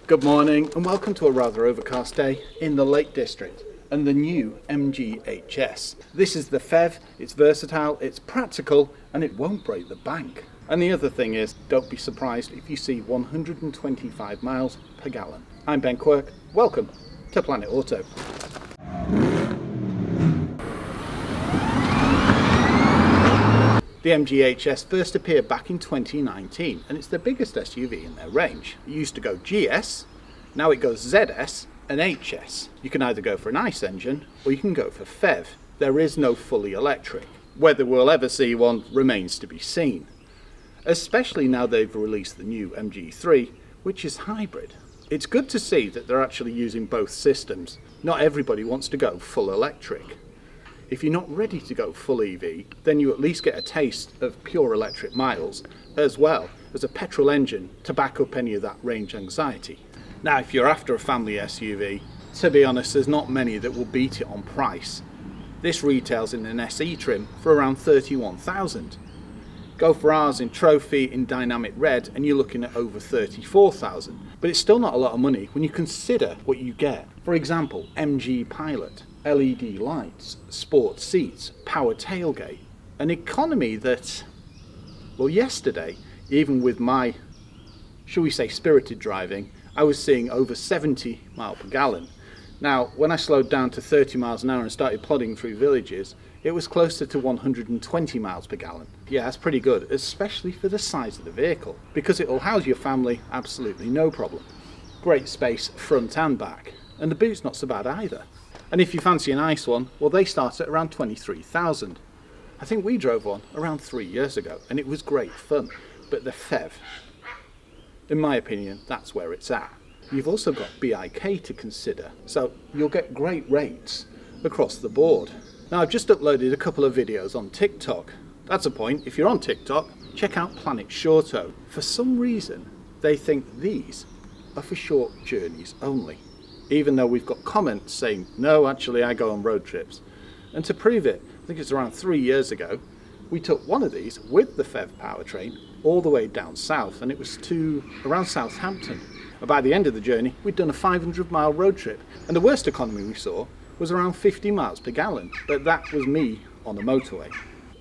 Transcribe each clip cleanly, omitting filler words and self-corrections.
Good morning and welcome to a rather overcast day in the Lake District and the new MG HS. This is the PHEV, it's versatile, it's practical and it won't break the bank. And the other thing is, don't be surprised if you see 125 miles per gallon. I'm Ben Quirk, welcome to Planet Auto. The MG HS first appeared back in 2019 and it's the biggest SUV in their range. It used to go GS, now it goes ZS and HS. You can either go for an ICE engine or you can go for PHEV. There is no fully electric. Whether we'll ever see one remains to be seen. Especially now they've released the new MG3, which is hybrid. It's good to see that they're actually using both systems. Not everybody wants to go full electric. If you're not ready to go full EV, then you at least get a taste of pure electric miles, as well as a petrol engine to back up any of that range anxiety. Now, if you're after a family SUV, to be honest, there's not many that will beat it on price. This retails in an SE trim for around $31,000. Go for ours in Trophy in dynamic red and you're looking at over $34,000. But it's still not a lot of money when you consider what you get. For example, MG Pilot, LED lights, sport seats, power tailgate, an economy that, well, yesterday, even with my, shall we say, spirited driving, I was seeing over 70 miles per gallon. Now, when I slowed down to 30 miles an hour and started plodding through villages, it was closer to 120 miles per gallon. Yeah, that's pretty good, especially for the size of the vehicle, because it will house your family absolutely no problem. Great space front and back, and the boot's not so bad either. And if you fancy a nice one, well, they start at around 23,000. I think we drove one around 3 years ago and it was great fun. But the PHEV, in my opinion, that's where it's at. You've also got BIK to consider, so you'll get great rates across the board. Now, I've just uploaded a couple of videos on TikTok. That's a point. If you're on TikTok, check out Planet Auto. For some reason, they think these are for short journeys only. Even though we've got comments saying, no, actually I go on road trips. And to prove it, I think it's around 3 years ago, we took one of these with the PHEV powertrain all the way down south, and it was to around Southampton. And by the end of the journey, we'd done a 500-mile road trip, and the worst economy we saw was around 50 miles per gallon, but that was me on a motorway.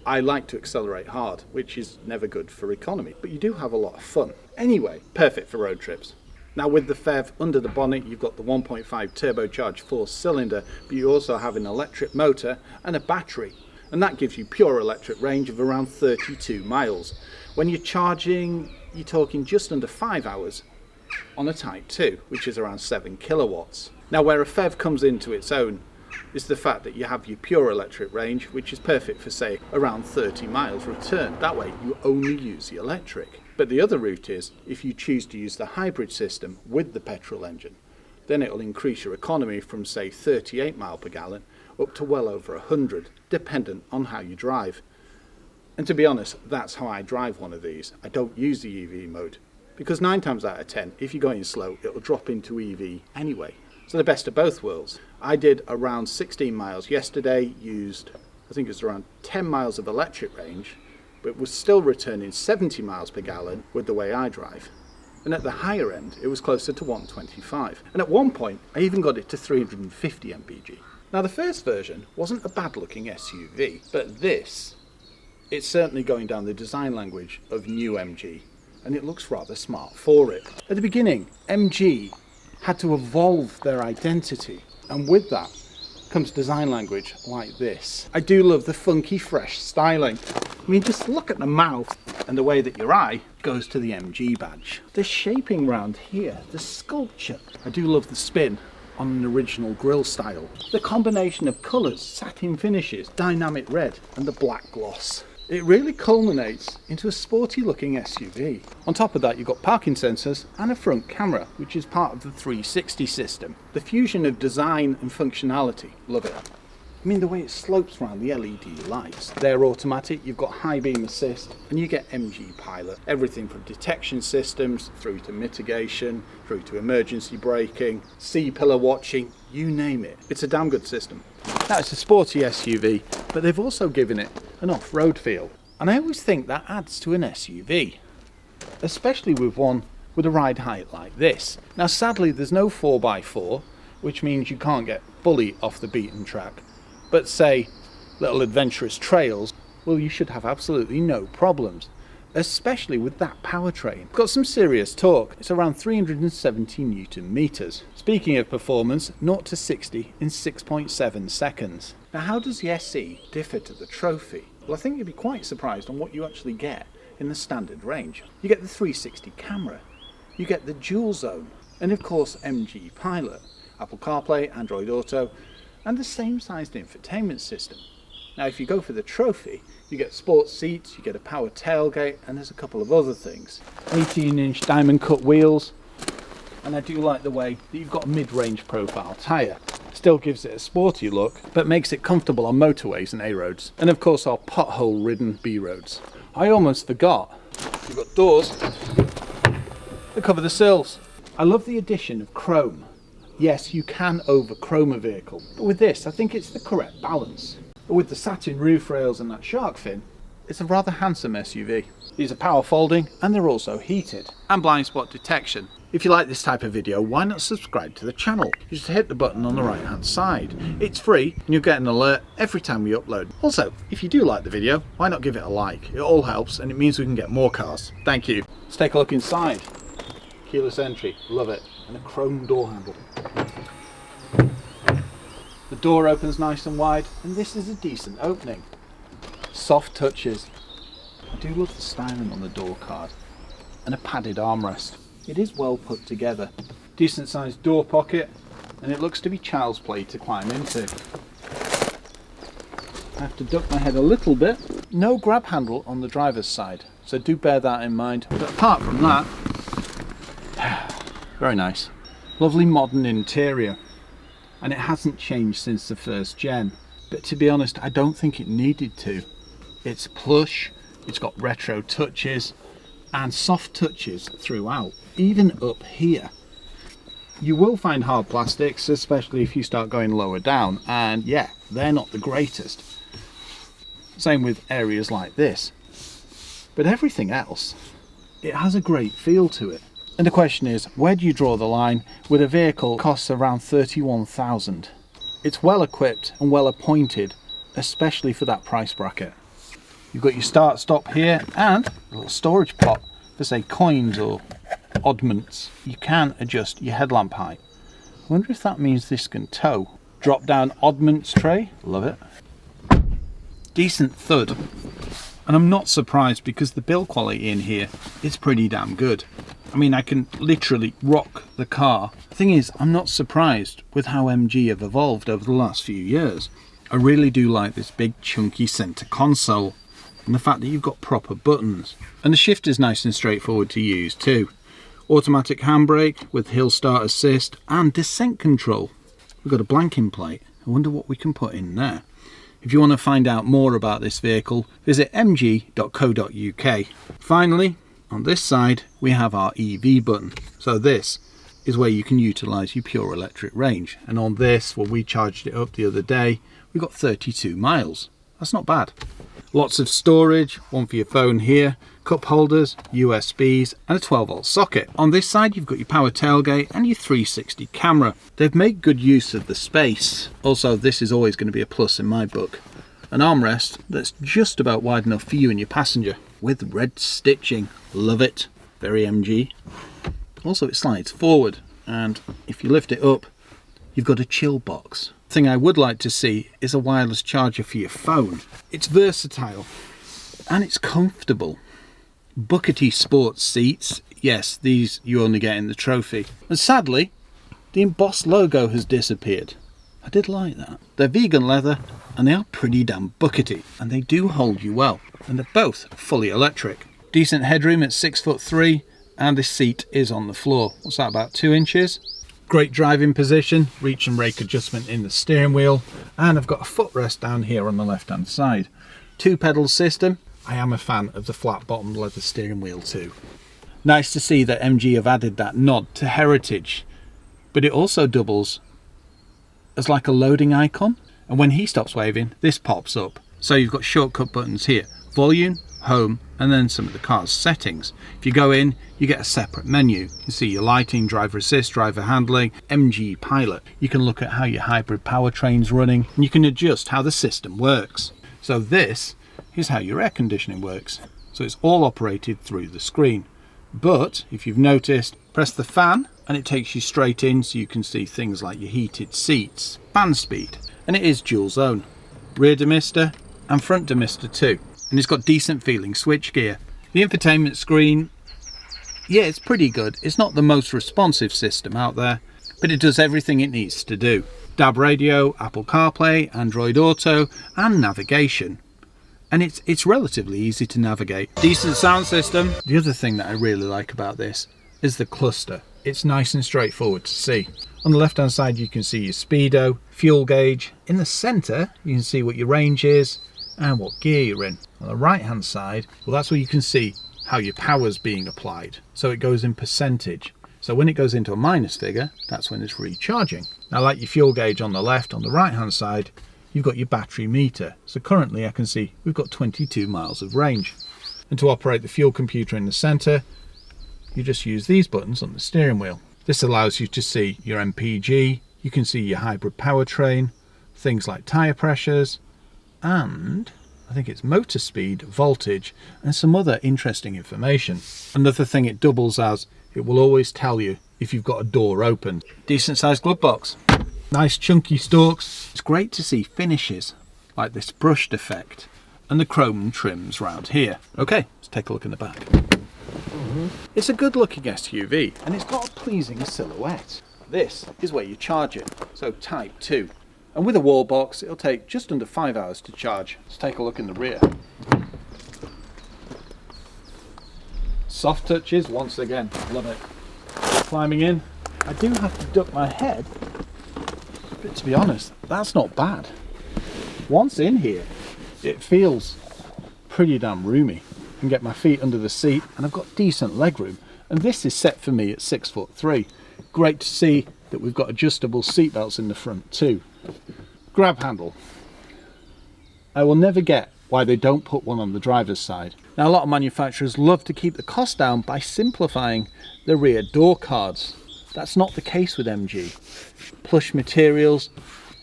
I like to accelerate hard, which is never good for economy, but you do have a lot of fun. Anyway, perfect for road trips. Now with the PHEV, under the bonnet you've got the 1.5 turbocharged 4-cylinder, but you also have an electric motor and a battery, and that gives you pure electric range of around 32 miles. When you're charging, you're talking just under 5 hours on a Type 2, which is around 7 kilowatts. Now where a PHEV comes into its own is the fact that you have your pure electric range, which is perfect for, say, around 30 miles return. That way you only use the electric. But the other route is, if you choose to use the hybrid system with the petrol engine, then it'll increase your economy from, say, 38 miles per gallon up to well over 100, dependent on how you drive. And to be honest, that's how I drive one of these. I don't use the EV mode, because 9 times out of 10, if you're going slow, it'll drop into EV anyway. So the best of both worlds. I did around 16 miles yesterday, used, I think it was around 10 miles of electric range, but was still returning 70 miles per gallon with the way I drive. And at the higher end, it was closer to 125. And at one point, I even got it to 350 mpg. Now the first version wasn't a bad looking SUV, but this, it's certainly going down the design language of new MG, and it looks rather smart for it. At the beginning, MG had to evolve their identity, and with that comes design language like this. I do love the funky, fresh styling. I mean, just look at the mouth and the way that your eye goes to the MG badge. The shaping round here, the sculpture. I do love the spin on an original grille style. The combination of colours, satin finishes, dynamic red and the black gloss. It really culminates into a sporty looking SUV. On top of that, you've got parking sensors and a front camera, which is part of the 360 system. The fusion of design and functionality, love it. I mean, the way it slopes around the LED lights. They're automatic, you've got high beam assist, and you get MG Pilot. Everything from detection systems, through to mitigation, through to emergency braking, C-pillar watching, you name it. It's a damn good system. Now, it's a sporty SUV, but they've also given it an off-road feel. And I always think that adds to an SUV, especially with one with a ride height like this. Now sadly there's no 4x4, which means you can't get fully off the beaten track, but say little adventurous trails, well, you should have absolutely no problems, especially with that powertrain. Got some serious torque. It's around 370 Newton meters. Speaking of performance, 0 to 60 in 6.7 seconds. Now how does the SE differ to the Trophy? Well, I think you'd be quite surprised on what you actually get in the standard range. You get the 360 camera, you get the dual zone, and of course MG Pilot, Apple CarPlay, Android Auto, and the same sized infotainment system. Now if you go for the Trophy, you get sports seats, you get a power tailgate, and there's a couple of other things. 18-inch diamond cut wheels, and I do like the way that you've got a mid-range profile tyre. Still gives it a sporty look, but makes it comfortable on motorways and A roads, and of course our pothole-ridden B roads. I almost forgot, you've got doors that cover the sills. I love the addition of chrome. Yes, you can over-chrome a vehicle, but with this I think it's the correct balance. With the satin roof rails and that shark fin, it's a rather handsome SUV. These are power folding and they're also heated. And blind spot detection. If you like this type of video, why not subscribe to the channel? You just hit the button on the right hand side. It's free and you'll get an alert every time we upload. Also, if you do like the video, why not give it a like? It all helps and it means we can get more cars. Thank you. Let's take a look inside. Keyless entry, love it. And a chrome door handle. The door opens nice and wide, and this is a decent opening. Soft touches. I do love the styling on the door card, and a padded armrest. It is well put together. Decent sized door pocket, and it looks to be child's play to climb into. I have to duck my head a little bit. No grab handle on the driver's side, so do bear that in mind. But apart from that, very nice. Lovely modern interior. And it hasn't changed since the first gen, but to be honest I don't think it needed to. It's plush, it's got retro touches and soft touches throughout, even up here. You will find hard plastics, especially if you start going lower down, and yeah, they're not the greatest. Same with areas like this, but everything else, it has a great feel to it. And the question is, where do you draw the line with a vehicle that costs around 31,000? It's well equipped and well appointed, especially for that price bracket. You've got your start stop here and a little storage pot for say coins or oddments. You can adjust your headlamp height. I wonder if that means this can tow. Drop down oddments tray, love it. Decent thud. And I'm not surprised because the build quality in here is pretty damn good. I mean, I can literally rock the car. The thing is, I'm not surprised with how MG have evolved over the last few years. I really do like this big chunky centre console and the fact that you've got proper buttons. And the shift is nice and straightforward to use too. Automatic handbrake with hill start assist and descent control. We've got a blanking plate. I wonder what we can put in there. If you want to find out more about this vehicle, visit mg.co.uk. Finally, on this side we have our EV button, so this is where you can utilise your pure electric range, and on this, when we charged it up the other day, we got 32 miles. That's not bad. Lots of storage, one for your phone here, cup holders, USBs and a 12 volt socket. On this side you've got your power tailgate and your 360 camera. They've made good use of the space. Also, this is always going to be a plus in my book. An armrest that's just about wide enough for you and your passenger, with red stitching. Love it. Very MG. Also, it slides forward, and if you lift it up, you've got a chill box. Thing I would like to see is a wireless charger for your phone. It's versatile and it's comfortable. Buckety sports seats. Yes, these you only get in the Trophy. And sadly, the embossed logo has disappeared. I did like that. They're vegan leather and they are pretty damn buckety, and they do hold you well, and they're both fully electric. Decent headroom at 6'3", and this seat is on the floor. What's that, about 2 inches? Great driving position, reach and rake adjustment in the steering wheel, and I've got a footrest down here on the left hand side. 2-pedal system. I am a fan of the flat bottom leather steering wheel too. Nice to see that MG have added that nod to heritage, but it also doubles as like a loading icon, and when he stops waving this pops up. So you've got shortcut buttons here: volume, home and then some of the car's settings. If you go in, you get a separate menu. You can see your lighting, driver assist, driver handling, MG Pilot. You can look at how your hybrid powertrain's running, and you can adjust how the system works. So this is how your air conditioning works. So it's all operated through the screen. But if you've noticed, press the fan and it takes you straight in, so you can see things like your heated seats, fan speed, and it is dual zone. Rear demister and front demister too. And it's got decent feeling switchgear. The infotainment screen, yeah, it's pretty good. It's not the most responsive system out there, but it does everything it needs to do. DAB radio, Apple CarPlay, Android Auto, and navigation. And it's relatively easy to navigate. Decent sound system. The other thing that I really like about this is the cluster. It's nice and straightforward to see. On the left hand side you can see your speedo, fuel gauge. In the centre you can see what your range is and what gear you're in. On the right hand side, well, that's where you can see how your power's being applied. So it goes in percentage. So when it goes into a minus figure, that's when it's recharging. Now, like your fuel gauge on the left, on the right hand side you've got your battery meter. So currently I can see we've got 22 miles of range. And to operate the fuel computer in the centre, you just use these buttons on the steering wheel. This allows you to see your MPG, you can see your hybrid powertrain, things like tyre pressures, and I think it's motor speed, voltage, and some other interesting information. Another thing it doubles as, it will always tell you if you've got a door open. Decent sized glove box. Nice chunky stalks. It's great to see finishes like this brushed effect and the chrome trims round here. Okay, let's take a look in the back. It's a good looking SUV and it's got a pleasing silhouette. This is where you charge it, so Type 2. And with a wall box it'll take just under 5 hours to charge. Let's take a look in the rear. Soft touches once again, love it. Climbing in, I do have to duck my head, but to be honest, that's not bad. Once in here, it feels pretty damn roomy. I can get my feet under the seat and I've got decent leg room. And this is set for me at 6'3". Great to see that we've got adjustable seat belts in the front too. Grab handle. I will never get why they don't put one on the driver's side. Now, a lot of manufacturers love to keep the cost down by simplifying the rear door cards. That's not the case with MG. Plush materials,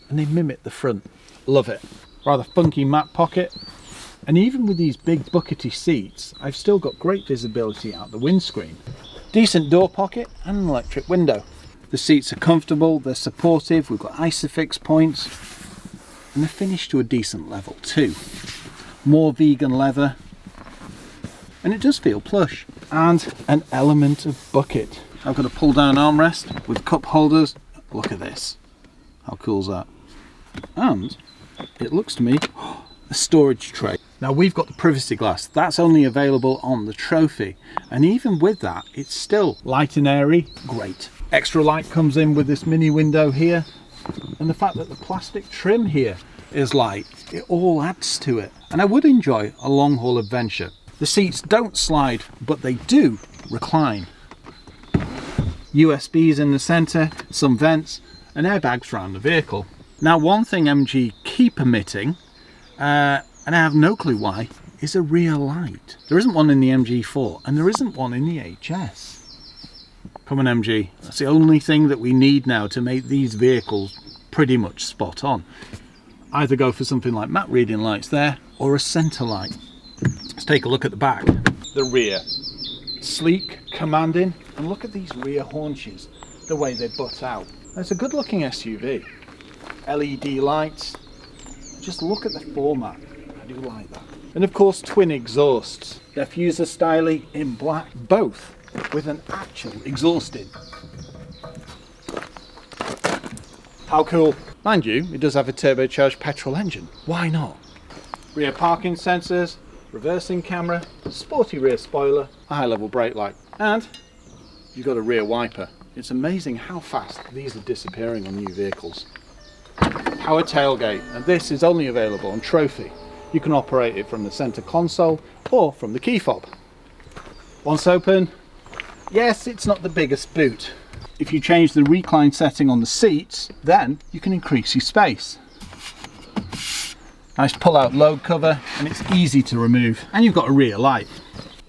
and they mimic the front. Love it. Rather funky matte pocket. And even with these big buckety seats, I've still got great visibility out the windscreen. Decent door pocket and an electric window. The seats are comfortable, they're supportive, we've got ISOFIX points, and they're finished to a decent level too. More vegan leather, and it does feel plush. And an element of bucket. I've got a pull down armrest with cup holders. Look at this. How cool is that? And it looks to me a storage tray. Now, we've got the privacy glass. That's only available on the Trophy. And even with that, it's still light and airy. Great. Extra light comes in with this mini window here. And the fact that the plastic trim here is light, it all adds to it. And I would enjoy a long haul adventure. The seats don't slide, but they do recline. USBs in the centre, some vents, and airbags around the vehicle. Now, one thing MG keep omitting, and I have no clue why, is a rear light. There isn't one in the MG4, and there isn't one in the HS. Come on, MG. That's the only thing that we need now to make these vehicles pretty much spot on. Either go for something like matte reading lights there, or a centre light. Let's take a look at the back. The rear. Sleek, commanding, and look at these rear haunches, the way they butt out. It's a good looking SUV. LED lights. Just look at the format. I do like that. And of course, twin exhausts. Diffuser styling in black, both with an actual exhaust in. How cool. Mind you, it does have a turbocharged petrol engine. Why not? Rear parking sensors, reversing camera, sporty rear spoiler, a high level brake light, and you've got a rear wiper. It's amazing how fast these are disappearing on new vehicles. Power tailgate, and this is only available on Trophy. You can operate it from the center console or from the key fob. Once open, yes, it's not the biggest boot. If you change the recline setting on the seats, then you can increase your space. Nice pull-out load cover, and it's easy to remove. And you've got a rear light.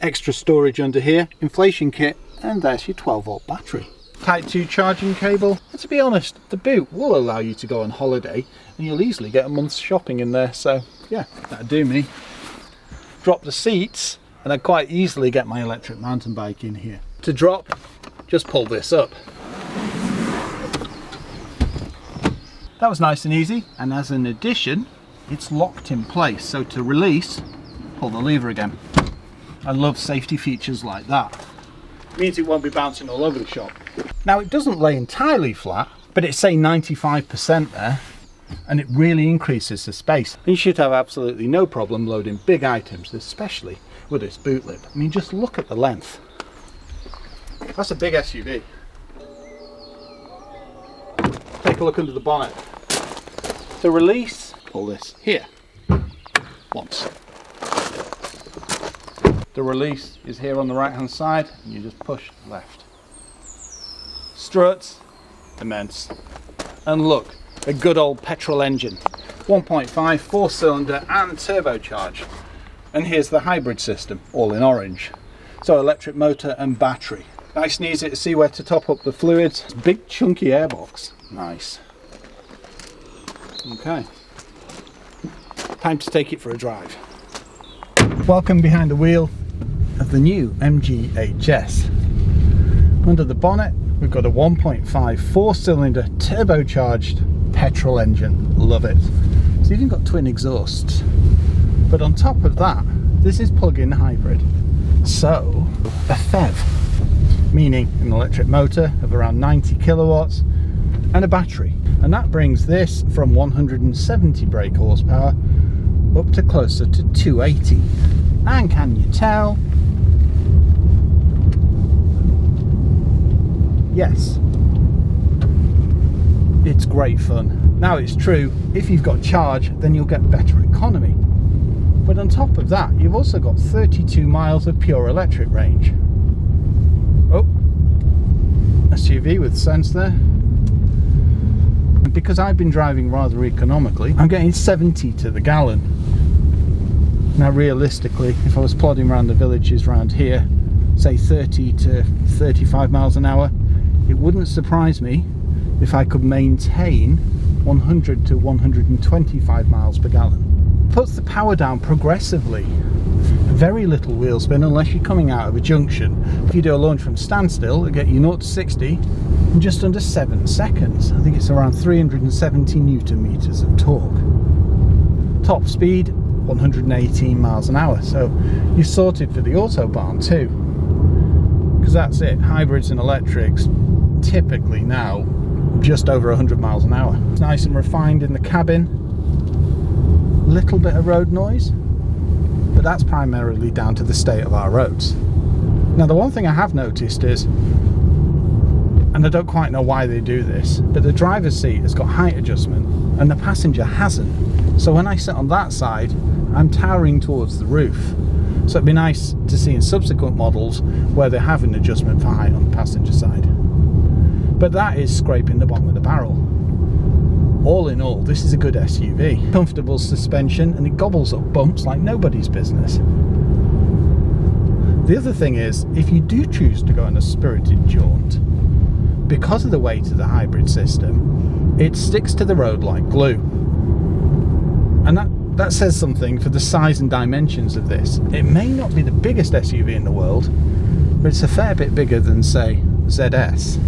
extra storage under here, inflation kit, and there's your 12-volt battery. Type 2 charging cable, and to be honest, the boot will allow you to go on holiday and you'll easily get a month's shopping in there, so yeah, that'd do me. Drop the seats and I'd quite easily get my electric mountain bike in here. To drop, just pull this up. That was nice and easy, and as an addition, it's locked in place, so to release, pull the lever again. I love safety features like that. It means it won't be bouncing all over the shop. Now it doesn't lay entirely flat, but it's say 95% there, and it really increases the space. And you should have absolutely no problem loading big items, especially with this boot lip. I mean, just look at the length. That's a big SUV. Take a look under the bonnet. To release, pull this here once. The release is here on the right hand side, and you just push left. Struts, immense. And look, a good old petrol engine. 1.5, 4-cylinder and turbocharged. And here's the hybrid system, all in orange. So electric motor and battery. Nice and easy to see where to top up the fluids. Big chunky airbox. Nice. Okay. Time to take it for a drive. Welcome behind the wheel of the new MG HS. Under the bonnet we've got a 1.5 4-cylinder turbocharged petrol engine. Love it. It's even got twin exhausts. But on top of that, this is plug-in hybrid. So, a PHEV, meaning an electric motor of around 90 kilowatts and a battery. And that brings this from 170 brake horsepower up to closer to 280. And can you tell? Yes, it's great fun. Now it's true, if you've got charge, then you'll get better economy. But on top of that, you've also got 32 miles of pure electric range. Oh, SUV with sense there. And because I've been driving rather economically, I'm getting 70 to the gallon. Now realistically, if I was plodding around the villages around here, say 30 to 35 miles an hour, it wouldn't surprise me if I could maintain 100 to 125 miles per gallon. Puts the power down progressively. Very little wheel spin unless you're coming out of a junction. If you do a launch from standstill, it'll get you 0 to 60 in just under 7 seconds. I think it's around 370 newton meters of torque. Top speed 118 miles an hour, so you're sorted for the Autobahn too, because that's it. Hybrids and electrics typically now just over 100 miles an hour. It's nice and refined in the cabin. Little bit of road noise, but that's primarily down to the state of our roads. Now the one thing I have noticed is, and I don't quite know why they do this, but the driver's seat has got height adjustment and the passenger hasn't. So when I sit on that side, I'm towering towards the roof. So it'd be nice to see in subsequent models where they have an adjustment for height on the passenger side. But that is scraping the bottom of the barrel. All in all, this is a good SUV. Comfortable suspension, and it gobbles up bumps like nobody's business. The other thing is, if you do choose to go on a spirited jaunt, because of the weight of the hybrid system, it sticks to the road like glue. And that says something for the size and dimensions of this. It may not be the biggest SUV in the world, but it's a fair bit bigger than, say, ZS.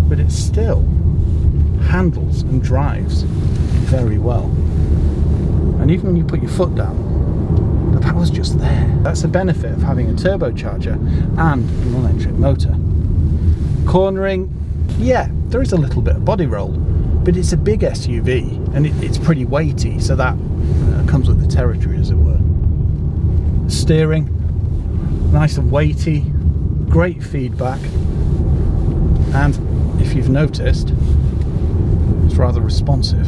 But it still handles and drives very well. And even when you put your foot down, the power's just there. That's the benefit of having a turbocharger and an electric motor. Cornering, yeah, there is a little bit of body roll, but it's a big SUV and it's pretty weighty, so that comes with the territory, as it were. Steering, nice and weighty, great feedback, and if you've noticed, it's rather responsive.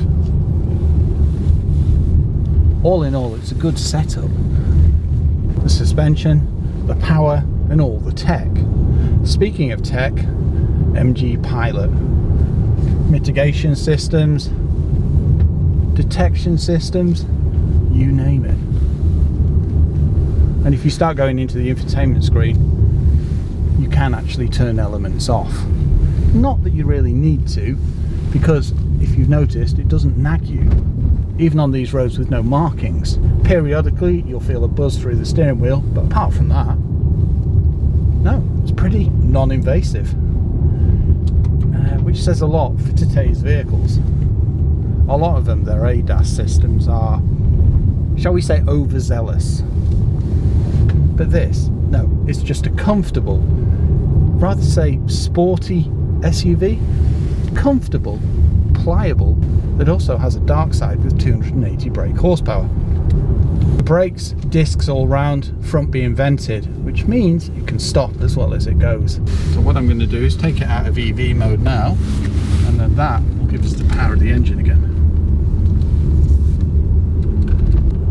All in all, it's a good setup. The suspension, the power, and all the tech. Speaking of tech, MG Pilot. Mitigation systems, detection systems, you name it. And if you start going into the infotainment screen, you can actually turn elements off. Not that you really need to, because if you've noticed, it doesn't nag you, even on these roads with no markings. Periodically, you'll feel a buzz through the steering wheel, but apart from that, no, it's pretty non-invasive. Which says a lot for today's vehicles. A lot of them, their ADAS systems are, shall we say, overzealous. But this, no, it's just a comfortable, rather say sporty SUV. Comfortable, pliable, that also has a dark side with 280 brake horsepower. The brakes, discs all round, front being vented, which means it can stop as well as it goes. So what I'm going to do is take it out of EV mode now, and then that will give us the power of the engine again.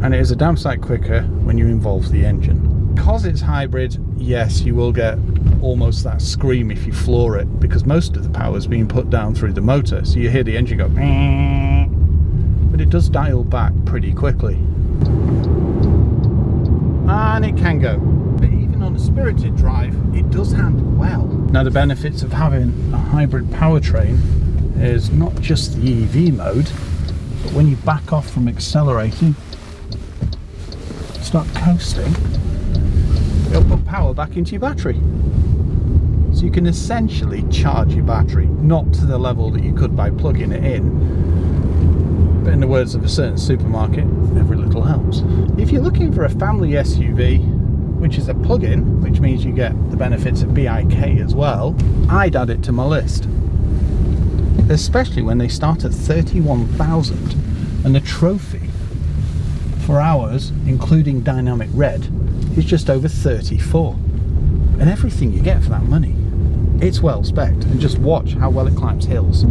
And it is a damn sight quicker when you involve the engine. Because it's hybrid, yes, you will get almost that scream if you floor it, because most of the power is being put down through the motor, so you hear the engine go, but it does dial back pretty quickly. And it can go, but even on a spirited drive, it does handle well. Now, the benefits of having a hybrid powertrain is not just the EV mode, but when you back off from accelerating, start coasting, it'll put power back into your battery. So you can essentially charge your battery, not to the level that you could by plugging it in, but in the words of a certain supermarket, every little helps. If you're looking for a family SUV, which is a plug-in, which means you get the benefits of BIK as well, I'd add it to my list. Especially when they start at 31,000 and the trophy for ours, including dynamic red, is just over 34. And everything you get for that money, it's well spec'd, and just watch how well it climbs hills.